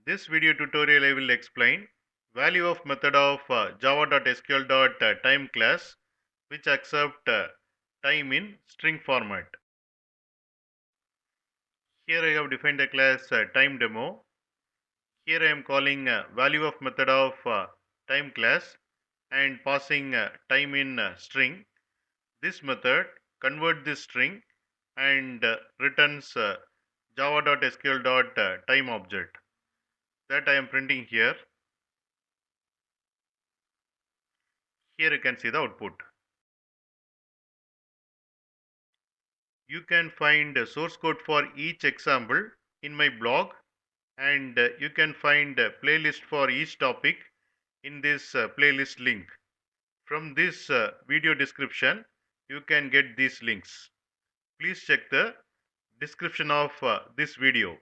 This video tutorial I will explain value of method of java.sql.Time class which accept time in string format. Here I have defined a class time demo. Here I am calling value of method of time class and passing time in string. This method convert this string and returns java.sql.Time object that I am printing here. Here you can see the output. You can find source code for each example in my blog, and you can find a playlist for each topic in this playlist link. From this video description, you can get these links. Please check the description of this video.